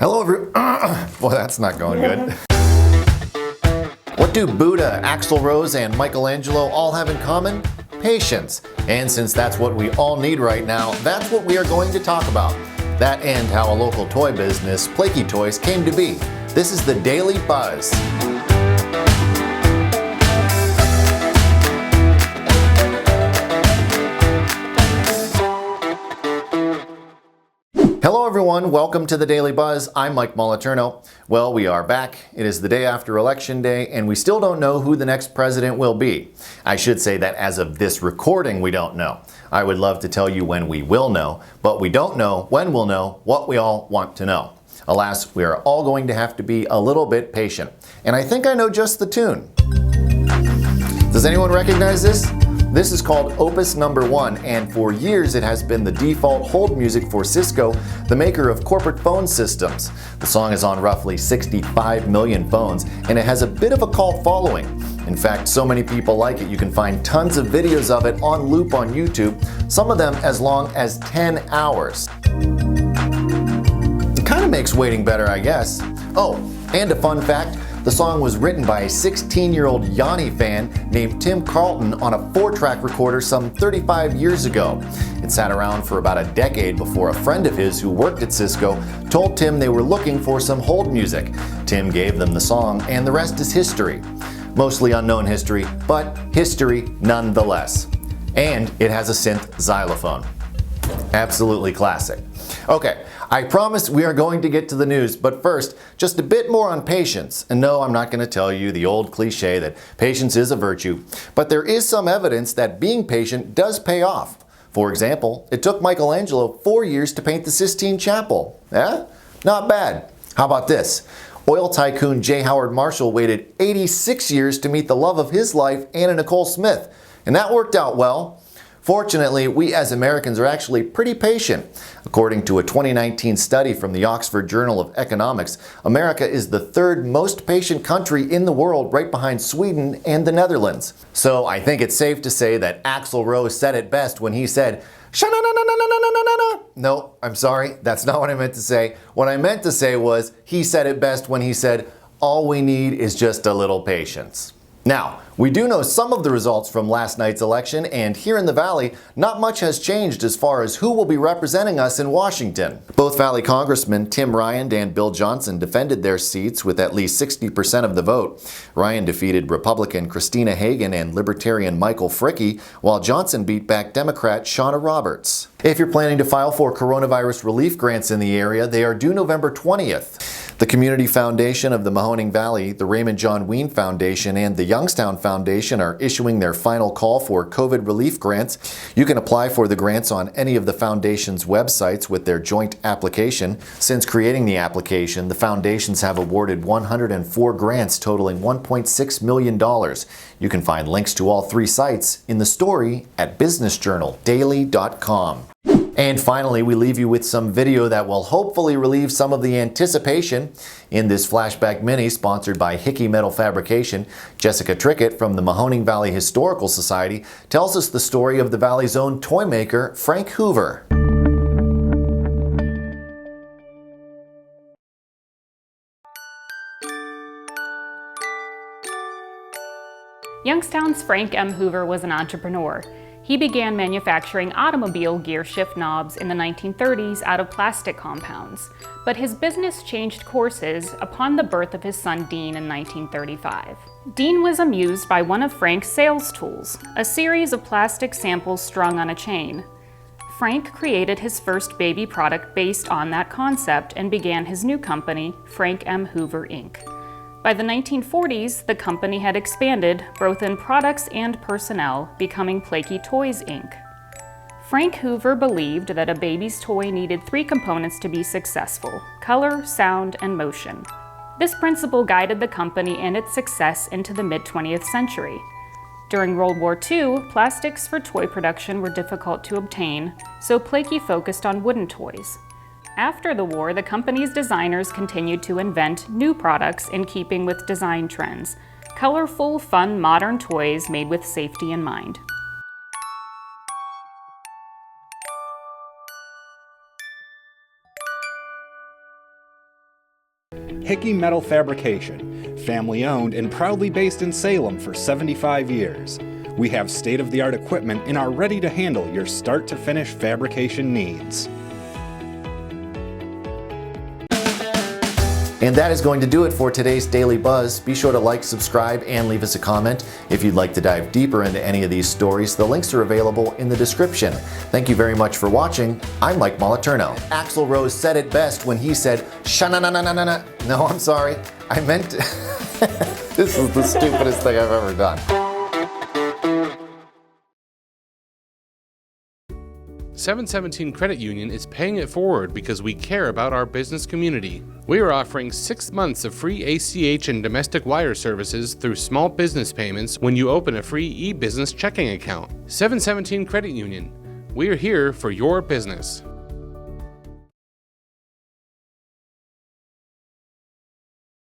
Hello everyone. Well, that's not going good. What do Buddha, Axl Rose, and Michelangelo all have in common? Patience. And since that's what we all need right now, that's what we are going to talk about. That and how a local toy business, Plakie Toys, came to be. This is the Daily Buzz. Hello everyone, welcome to the Daily Buzz. I'm Mike Moliterno. Well, we are back. It is the day after Election Day, and we still don't know who the next president will be. I should say that as of this recording, we don't know. I would love to tell you when we will know, but we don't know when we'll know what we all want to know. Alas, we are all going to have to be a little bit patient. And I think I know just the tune. Does anyone recognize this? This is called Opus No. 1, and for years it has been the default hold music for Cisco, the maker of corporate phone systems. The song is on roughly 65 million phones, and it has a bit of a cult following. In fact, so many people like it, you can find tons of videos of it on loop on YouTube, some of them as long as 10 hours. It kind of makes waiting better, I guess. Oh, and a fun fact, the song was written by a 16-year-old Yanni fan named Tim Carlton on a 4-track recorder some 35 years ago. It sat around for about a decade before a friend of his who worked at Cisco told Tim they were looking for some hold music. Tim gave them the song, and the rest is history. Mostly unknown history, but history nonetheless. And it has a synth xylophone. Absolutely classic. Okay, I promise we are going to get to the news, but first, just a bit more on patience. And no, I'm not going to tell you the old cliche that patience is a virtue, but there is some evidence that being patient does pay off. For example, it took Michelangelo 4 years to paint the Sistine Chapel. Eh? Not bad. How about this? Oil tycoon J. Howard Marshall waited 86 years to meet the love of his life, Anna Nicole Smith, and that worked out well. Fortunately, we as Americans are actually pretty patient. According to a 2019 study from the Oxford Journal of Economics, America is the third most patient country in the world, right behind Sweden and the Netherlands. So I think it's safe to say that Axl Rose said it best when he said, no, I'm sorry, that's not what I meant to say. What I meant to say was, he said it best when he said, all we need is just a little patience. Now, we do know some of the results from last night's election, and here in the Valley, not much has changed as far as who will be representing us in Washington. Both Valley Congressmen Tim Ryan and Bill Johnson defended their seats with at least 60% of the vote. Ryan defeated Republican Christina Hagan and Libertarian Michael Fricke, while Johnson beat back Democrat Shauna Roberts. If you're planning to file for coronavirus relief grants in the area, they are due November 20th. The Community Foundation of the Mahoning Valley, the Raymond John Ween Foundation, and the Youngstown Foundation are issuing their final call for COVID relief grants. You can apply for the grants on any of the foundation's websites with their joint application. Since creating the application, the foundations have awarded 104 grants totaling $1.6 million. You can find links to all 3 sites in the story at businessjournaldaily.com. And finally, we leave you with some video that will hopefully relieve some of the anticipation. In this Flashback mini sponsored by Hickey Metal Fabrication, Jessica Trickett from the Mahoning Valley Historical Society tells us the story of the Valley's own toy maker, Frank Hoover. Youngstown's Frank M. Hoover was an entrepreneur. He began manufacturing automobile gear shift knobs in the 1930s out of plastic compounds, but his business changed courses upon the birth of his son Dean in 1935. Dean was amused by one of Frank's sales tools, a series of plastic samples strung on a chain. Frank created his first baby product based on that concept and began his new company, Frank M. Hoover, Inc. By the 1940s, the company had expanded both in products and personnel, becoming Plakie Toys, Inc. Frank Hoover believed that a baby's toy needed 3 components to be successful: color, sound, and motion. This principle guided the company and its success into the mid-20th century. During World War II, plastics for toy production were difficult to obtain, so Plakie focused on wooden toys. After the war, the company's designers continued to invent new products in keeping with design trends, colorful, fun, modern toys made with safety in mind. Hickey Metal Fabrication, family owned and proudly based in Salem for 75 years. We have state-of-the-art equipment and are ready to handle your start-to-finish fabrication needs. And that is going to do it for today's Daily Buzz. Be sure to like, subscribe, and leave us a comment. If you'd like to dive deeper into any of these stories, the links are available in the description. Thank you very much for watching. I'm Mike Moliterno. Axl Rose said it best when he said, "Sha-na-na-na-na-na-na." No, I'm sorry. I meant to... This is the stupidest thing I've ever done. 717 Credit Union is paying it forward because we care about our business community. We are offering 6 months of free ACH and domestic wire services through small business payments when you open a free e-business checking account. 717 Credit Union. We are here for your business.